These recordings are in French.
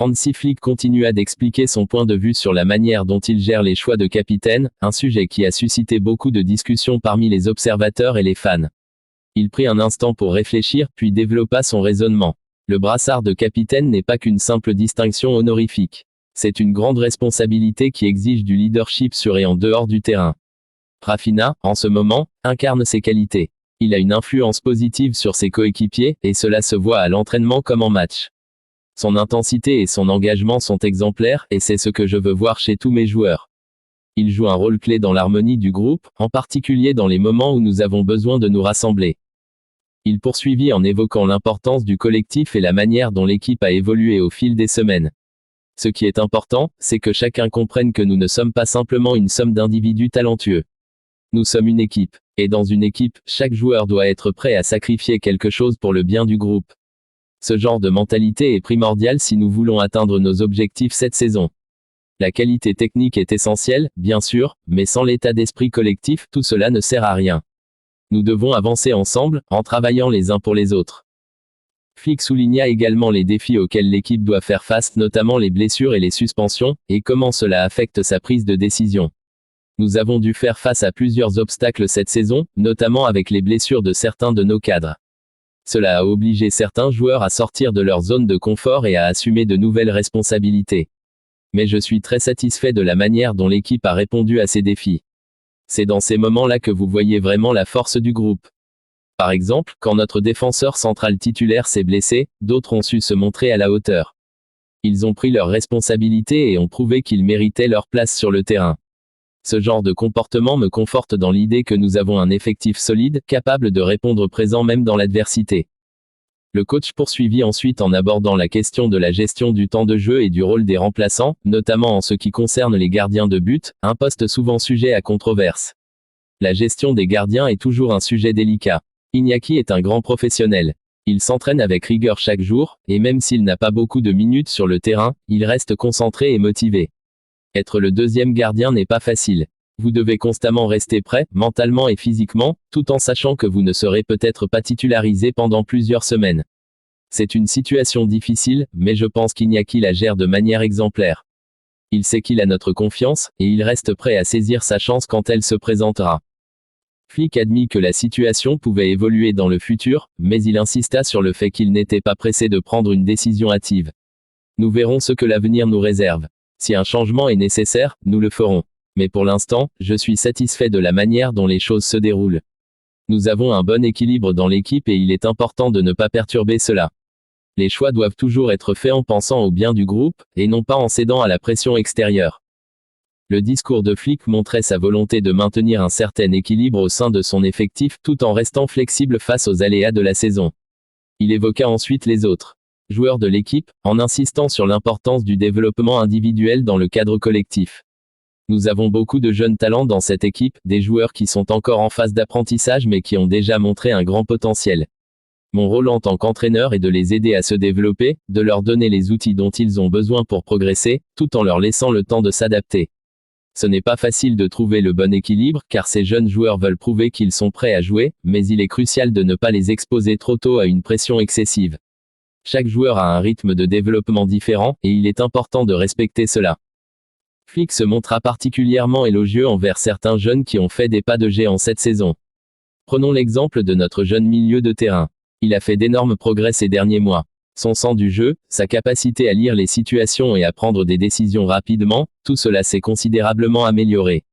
Hansi Flick continua d'expliquer son point de vue sur la manière dont il gère les choix de capitaine, un sujet qui a suscité beaucoup de discussions parmi les observateurs et les fans. Il prit un instant pour réfléchir, puis développa son raisonnement. Le brassard de capitaine n'est pas qu'une simple distinction honorifique. C'est une grande responsabilité qui exige du leadership sur et en dehors du terrain. Rafinha, en ce moment, incarne ses qualités. Il a une influence positive sur ses coéquipiers, et cela se voit à l'entraînement comme en match. Son intensité et son engagement sont exemplaires, et c'est ce que je veux voir chez tous mes joueurs. Il joue un rôle clé dans l'harmonie du groupe, en particulier dans les moments où nous avons besoin de nous rassembler. Il poursuivit en évoquant l'importance du collectif et la manière dont l'équipe a évolué au fil des semaines. Ce qui est important, c'est que chacun comprenne que nous ne sommes pas simplement une somme d'individus talentueux. Nous sommes une équipe. Et dans une équipe, chaque joueur doit être prêt à sacrifier quelque chose pour le bien du groupe. Ce genre de mentalité est primordial si nous voulons atteindre nos objectifs cette saison. La qualité technique est essentielle, bien sûr, mais sans l'état d'esprit collectif, tout cela ne sert à rien. Nous devons avancer ensemble, en travaillant les uns pour les autres. Flick souligna également les défis auxquels l'équipe doit faire face, notamment les blessures et les suspensions, et comment cela affecte sa prise de décision. Nous avons dû faire face à plusieurs obstacles cette saison, notamment avec les blessures de certains de nos cadres. Cela a obligé certains joueurs à sortir de leur zone de confort et à assumer de nouvelles responsabilités. Mais je suis très satisfait de la manière dont l'équipe a répondu à ces défis. C'est dans ces moments-là que vous voyez vraiment la force du groupe. Par exemple, quand notre défenseur central titulaire s'est blessé, d'autres ont su se montrer à la hauteur. Ils ont pris leurs responsabilités et ont prouvé qu'ils méritaient leur place sur le terrain. Ce genre de comportement me conforte dans l'idée que nous avons un effectif solide, capable de répondre présent même dans l'adversité. Le coach poursuivit ensuite en abordant la question de la gestion du temps de jeu et du rôle des remplaçants, notamment en ce qui concerne les gardiens de but, un poste souvent sujet à controverse. La gestion des gardiens est toujours un sujet délicat. Iñaki est un grand professionnel. Il s'entraîne avec rigueur chaque jour, et même s'il n'a pas beaucoup de minutes sur le terrain, il reste concentré et motivé. Être le deuxième gardien n'est pas facile. Vous devez constamment rester prêt, mentalement et physiquement, tout en sachant que vous ne serez peut-être pas titularisé pendant plusieurs semaines. C'est une situation difficile, mais je pense qu'Iñaki la gère de manière exemplaire. Il sait qu'il a notre confiance, et il reste prêt à saisir sa chance quand elle se présentera. Flick admit que la situation pouvait évoluer dans le futur, mais il insista sur le fait qu'il n'était pas pressé de prendre une décision hâtive. Nous verrons ce que l'avenir nous réserve. Si un changement est nécessaire, nous le ferons. Mais pour l'instant, je suis satisfait de la manière dont les choses se déroulent. Nous avons un bon équilibre dans l'équipe et il est important de ne pas perturber cela. Les choix doivent toujours être faits en pensant au bien du groupe, et non pas en cédant à la pression extérieure. Le discours de Flick montrait sa volonté de maintenir un certain équilibre au sein de son effectif tout en restant flexible face aux aléas de la saison. Il évoqua ensuite les autres joueurs de l'équipe, en insistant sur l'importance du développement individuel dans le cadre collectif. Nous avons beaucoup de jeunes talents dans cette équipe, des joueurs qui sont encore en phase d'apprentissage mais qui ont déjà montré un grand potentiel. Mon rôle en tant qu'entraîneur est de les aider à se développer, de leur donner les outils dont ils ont besoin pour progresser, tout en leur laissant le temps de s'adapter. Ce n'est pas facile de trouver le bon équilibre, car ces jeunes joueurs veulent prouver qu'ils sont prêts à jouer, mais il est crucial de ne pas les exposer trop tôt à une pression excessive. Chaque joueur a un rythme de développement différent, et il est important de respecter cela. Flick se montra particulièrement élogieux envers certains jeunes qui ont fait des pas de géant cette saison. Prenons l'exemple de notre jeune milieu de terrain. Il a fait d'énormes progrès ces derniers mois. Son sens du jeu, sa capacité à lire les situations et à prendre des décisions rapidement, tout cela s'est considérablement amélioré.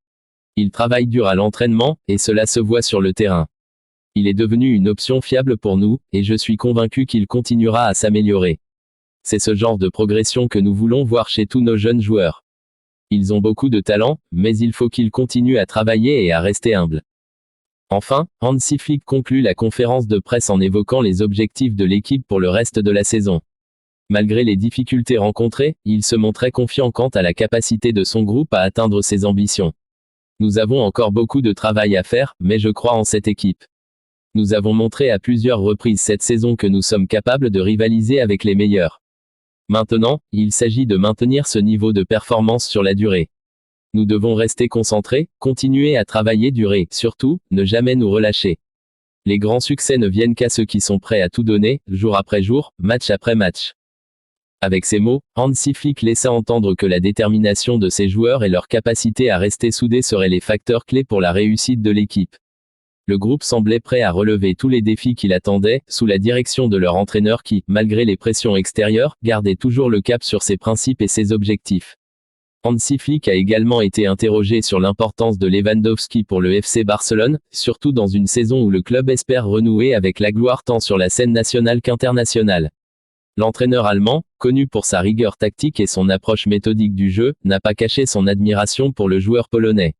Il travaille dur à l'entraînement, et cela se voit sur le terrain. Il est devenu une option fiable pour nous, et je suis convaincu qu'il continuera à s'améliorer. C'est ce genre de progression que nous voulons voir chez tous nos jeunes joueurs. Ils ont beaucoup de talent, mais il faut qu'ils continuent à travailler et à rester humbles. Enfin, Hansi Flick conclut la conférence de presse en évoquant les objectifs de l'équipe pour le reste de la saison. Malgré les difficultés rencontrées, il se montrait confiant quant à la capacité de son groupe à atteindre ses ambitions. Nous avons encore beaucoup de travail à faire, mais je crois en cette équipe. Nous avons montré à plusieurs reprises cette saison que nous sommes capables de rivaliser avec les meilleurs. Maintenant, il s'agit de maintenir ce niveau de performance sur la durée. Nous devons rester concentrés, continuer à travailler dur et, surtout, ne jamais nous relâcher. Les grands succès ne viennent qu'à ceux qui sont prêts à tout donner, jour après jour, match après match. Avec ces mots, Hansi Flick laissa entendre que la détermination de ses joueurs et leur capacité à rester soudés seraient les facteurs clés pour la réussite de l'équipe. Le groupe semblait prêt à relever tous les défis qui l'attendaient, sous la direction de leur entraîneur qui, malgré les pressions extérieures, gardait toujours le cap sur ses principes et ses objectifs. Hansi Flick a également été interrogé sur l'importance de Lewandowski pour le FC Barcelone, surtout dans une saison où le club espère renouer avec la gloire tant sur la scène nationale qu'internationale. L'entraîneur allemand, connu pour sa rigueur tactique et son approche méthodique du jeu, n'a pas caché son admiration pour le joueur polonais.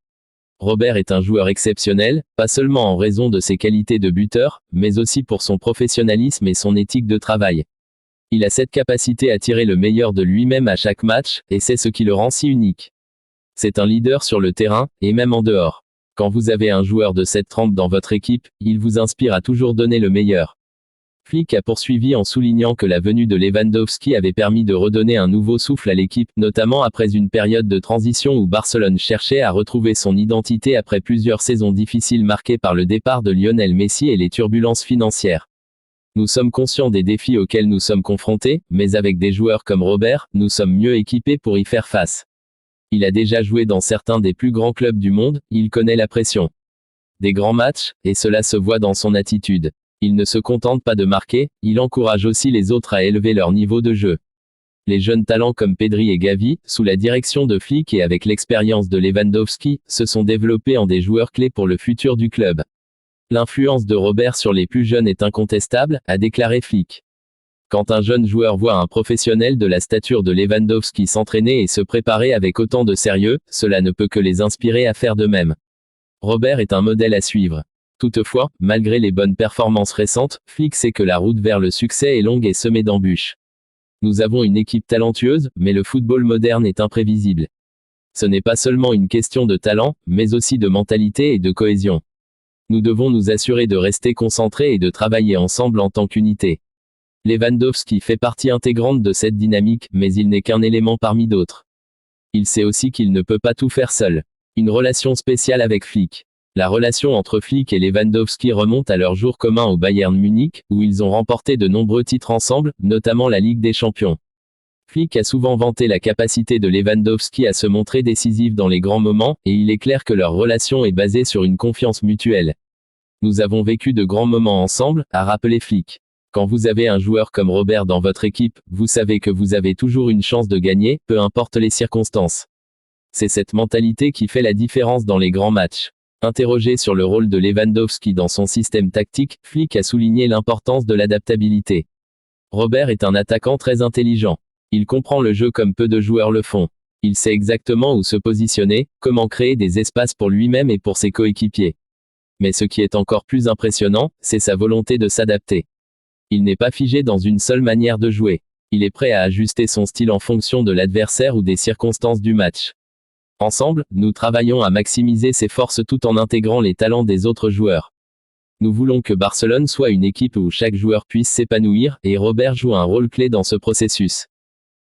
Robert est un joueur exceptionnel, pas seulement en raison de ses qualités de buteur, mais aussi pour son professionnalisme et son éthique de travail. Il a cette capacité à tirer le meilleur de lui-même à chaque match, et c'est ce qui le rend si unique. C'est un leader sur le terrain, et même en dehors. Quand vous avez un joueur de cette trempe dans votre équipe, il vous inspire à toujours donner le meilleur. Flick a poursuivi en soulignant que la venue de Lewandowski avait permis de redonner un nouveau souffle à l'équipe, notamment après une période de transition où Barcelone cherchait à retrouver son identité après plusieurs saisons difficiles marquées par le départ de Lionel Messi et les turbulences financières. Nous sommes conscients des défis auxquels nous sommes confrontés, mais avec des joueurs comme Robert, nous sommes mieux équipés pour y faire face. Il a déjà joué dans certains des plus grands clubs du monde, il connaît la pression des grands matchs, et cela se voit dans son attitude. Il ne se contente pas de marquer, il encourage aussi les autres à élever leur niveau de jeu. Les jeunes talents comme Pedri et Gavi, sous la direction de Flick et avec l'expérience de Lewandowski, se sont développés en des joueurs clés pour le futur du club. L'influence de Robert sur les plus jeunes est incontestable, a déclaré Flick. Quand un jeune joueur voit un professionnel de la stature de Lewandowski s'entraîner et se préparer avec autant de sérieux, cela ne peut que les inspirer à faire de même. Robert est un modèle à suivre. Toutefois, malgré les bonnes performances récentes, Flick sait que la route vers le succès est longue et semée d'embûches. Nous avons une équipe talentueuse, mais le football moderne est imprévisible. Ce n'est pas seulement une question de talent, mais aussi de mentalité et de cohésion. Nous devons nous assurer de rester concentrés et de travailler ensemble en tant qu'unité. Lewandowski fait partie intégrante de cette dynamique, mais il n'est qu'un élément parmi d'autres. Il sait aussi qu'il ne peut pas tout faire seul. Une relation spéciale avec Flick. La relation entre Flick et Lewandowski remonte à leur jour commun au Bayern Munich, où ils ont remporté de nombreux titres ensemble, notamment la Ligue des Champions. Flick a souvent vanté la capacité de Lewandowski à se montrer décisif dans les grands moments, et il est clair que leur relation est basée sur une confiance mutuelle. Nous avons vécu de grands moments ensemble, a rappelé Flick. Quand vous avez un joueur comme Robert dans votre équipe, vous savez que vous avez toujours une chance de gagner, peu importe les circonstances. C'est cette mentalité qui fait la différence dans les grands matchs. Interrogé sur le rôle de Lewandowski dans son système tactique, Flick a souligné l'importance de l'adaptabilité. Robert est un attaquant très intelligent. Il comprend le jeu comme peu de joueurs le font. Il sait exactement où se positionner, comment créer des espaces pour lui-même et pour ses coéquipiers. Mais ce qui est encore plus impressionnant, c'est sa volonté de s'adapter. Il n'est pas figé dans une seule manière de jouer. Il est prêt à ajuster son style en fonction de l'adversaire ou des circonstances du match. Ensemble, nous travaillons à maximiser ses forces tout en intégrant les talents des autres joueurs. Nous voulons que Barcelone soit une équipe où chaque joueur puisse s'épanouir, et Robert joue un rôle clé dans ce processus.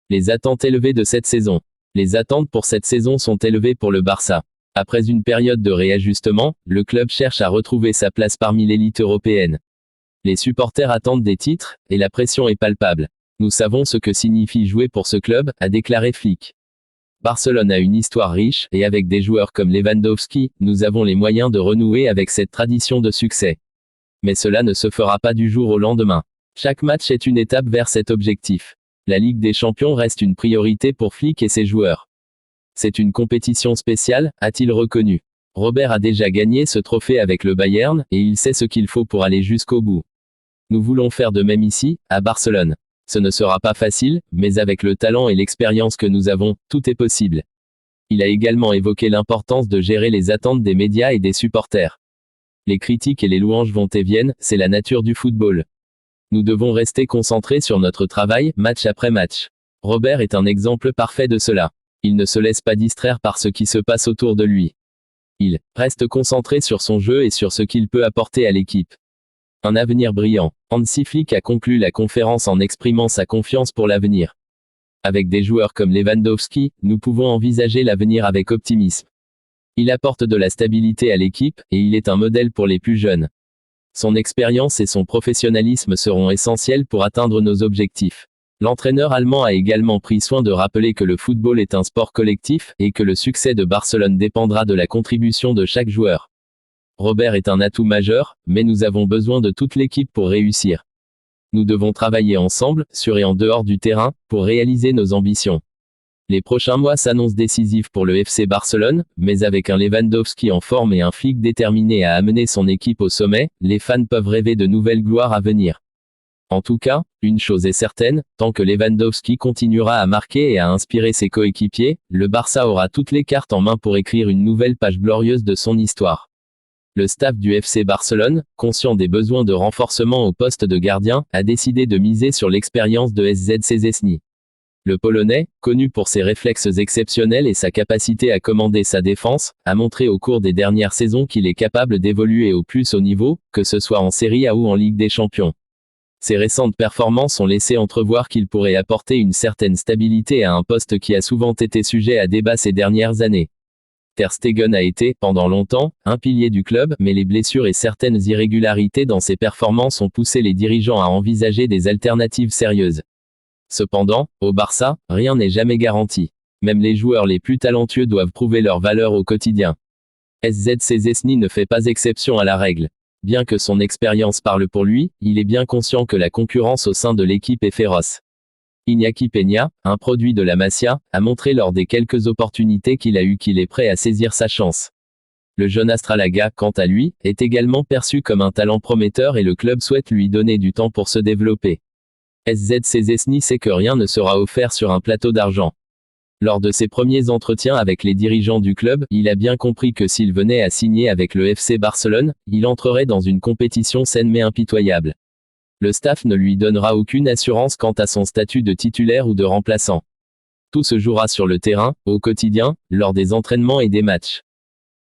Les attentes élevées de cette saison. Les attentes pour cette saison sont élevées pour le Barça. Après une période de réajustement, le club cherche à retrouver sa place parmi l'élite européenne. Les supporters attendent des titres, et la pression est palpable. Nous savons ce que signifie jouer pour ce club, a déclaré Flick. Barcelone a une histoire riche, et avec des joueurs comme Lewandowski, nous avons les moyens de renouer avec cette tradition de succès. Mais cela ne se fera pas du jour au lendemain. Chaque match est une étape vers cet objectif. La Ligue des Champions reste une priorité pour Flick et ses joueurs. C'est une compétition spéciale, a-t-il reconnu. Robert a déjà gagné ce trophée avec le Bayern, et il sait ce qu'il faut pour aller jusqu'au bout. Nous voulons faire de même ici, à Barcelone. Ce ne sera pas facile, mais avec le talent et l'expérience que nous avons, tout est possible. Il a également évoqué l'importance de gérer les attentes des médias et des supporters. Les critiques et les louanges vont et viennent, c'est la nature du football. Nous devons rester concentrés sur notre travail, match après match. Robert est un exemple parfait de cela. Il ne se laisse pas distraire par ce qui se passe autour de lui. Il reste concentré sur son jeu et sur ce qu'il peut apporter à l'équipe. Un avenir brillant. Hansi Flick a conclu la conférence en exprimant sa confiance pour l'avenir. Avec des joueurs comme Lewandowski, nous pouvons envisager l'avenir avec optimisme. Il apporte de la stabilité à l'équipe, et il est un modèle pour les plus jeunes. Son expérience et son professionnalisme seront essentiels pour atteindre nos objectifs. L'entraîneur allemand a également pris soin de rappeler que le football est un sport collectif, et que le succès de Barcelone dépendra de la contribution de chaque joueur. Robert est un atout majeur, mais nous avons besoin de toute l'équipe pour réussir. Nous devons travailler ensemble, sur et en dehors du terrain, pour réaliser nos ambitions. Les prochains mois s'annoncent décisifs pour le FC Barcelone, mais avec un Lewandowski en forme et un Flick déterminé à amener son équipe au sommet, les fans peuvent rêver de nouvelles gloires à venir. En tout cas, une chose est certaine, tant que Lewandowski continuera à marquer et à inspirer ses coéquipiers, le Barça aura toutes les cartes en main pour écrire une nouvelle page glorieuse de son histoire. Le staff du FC Barcelone, conscient des besoins de renforcement au poste de gardien, a décidé de miser sur l'expérience de SZ Szczęsny. Le Polonais, connu pour ses réflexes exceptionnels et sa capacité à commander sa défense, a montré au cours des dernières saisons qu'il est capable d'évoluer au plus haut niveau, que ce soit en Serie A ou en Ligue des Champions. Ses récentes performances ont laissé entrevoir qu'il pourrait apporter une certaine stabilité à un poste qui a souvent été sujet à débat ces dernières années. Ter Stegen a été, pendant longtemps, un pilier du club, mais les blessures et certaines irrégularités dans ses performances ont poussé les dirigeants à envisager des alternatives sérieuses. Cependant, au Barça, rien n'est jamais garanti. Même les joueurs les plus talentueux doivent prouver leur valeur au quotidien. SZ Szczęsny ne fait pas exception à la règle. Bien que son expérience parle pour lui, il est bien conscient que la concurrence au sein de l'équipe est féroce. Iñaki Peña, un produit de la Masia, a montré lors des quelques opportunités qu'il a eues qu'il est prêt à saisir sa chance. Le jeune Astralaga, quant à lui, est également perçu comme un talent prometteur et le club souhaite lui donner du temps pour se développer. SZ Szczęsny sait que rien ne sera offert sur un plateau d'argent. Lors de ses premiers entretiens avec les dirigeants du club, il a bien compris que s'il venait à signer avec le FC Barcelone, il entrerait dans une compétition saine mais impitoyable. Le staff ne lui donnera aucune assurance quant à son statut de titulaire ou de remplaçant. Tout se jouera sur le terrain, au quotidien, lors des entraînements et des matchs.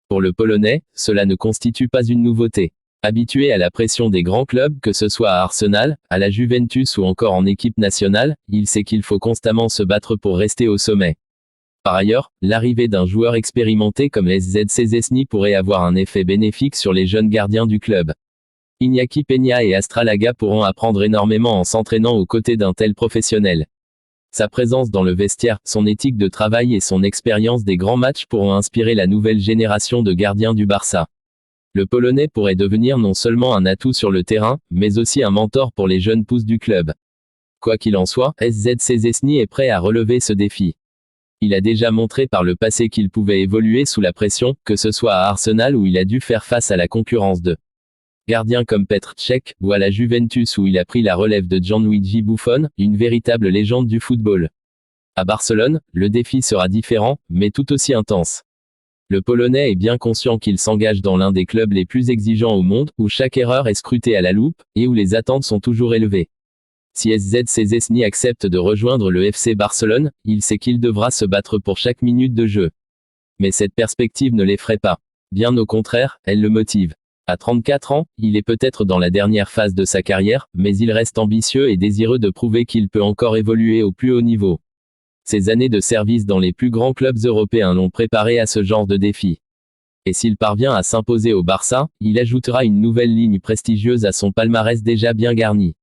Pour le Polonais, cela ne constitue pas une nouveauté. Habitué à la pression des grands clubs, que ce soit à Arsenal, à la Juventus ou encore en équipe nationale, il sait qu'il faut constamment se battre pour rester au sommet. Par ailleurs, l'arrivée d'un joueur expérimenté comme SZ Szczęsny pourrait avoir un effet bénéfique sur les jeunes gardiens du club. Iñaki Peña et Astralaga pourront apprendre énormément en s'entraînant aux côtés d'un tel professionnel. Sa présence dans le vestiaire, son éthique de travail et son expérience des grands matchs pourront inspirer la nouvelle génération de gardiens du Barça. Le Polonais pourrait devenir non seulement un atout sur le terrain, mais aussi un mentor pour les jeunes pousses du club. Quoi qu'il en soit, SZ Szczęsny est prêt à relever ce défi. Il a déjà montré par le passé qu'il pouvait évoluer sous la pression, que ce soit à Arsenal où il a dû faire face à la concurrence de gardiens comme Petr Cech, ou à la Juventus où il a pris la relève de Gianluigi Buffon, une véritable légende du football. À Barcelone, le défi sera différent, mais tout aussi intense. Le Polonais est bien conscient qu'il s'engage dans l'un des clubs les plus exigeants au monde, où chaque erreur est scrutée à la loupe, et où les attentes sont toujours élevées. Si SZ Szczęsny accepte de rejoindre le FC Barcelone, il sait qu'il devra se battre pour chaque minute de jeu. Mais cette perspective ne l'effraie pas. Bien au contraire, elle le motive. À 34 ans, il est peut-être dans la dernière phase de sa carrière, mais il reste ambitieux et désireux de prouver qu'il peut encore évoluer au plus haut niveau. Ses années de service dans les plus grands clubs européens l'ont préparé à ce genre de défi. Et s'il parvient à s'imposer au Barça, il ajoutera une nouvelle ligne prestigieuse à son palmarès déjà bien garni.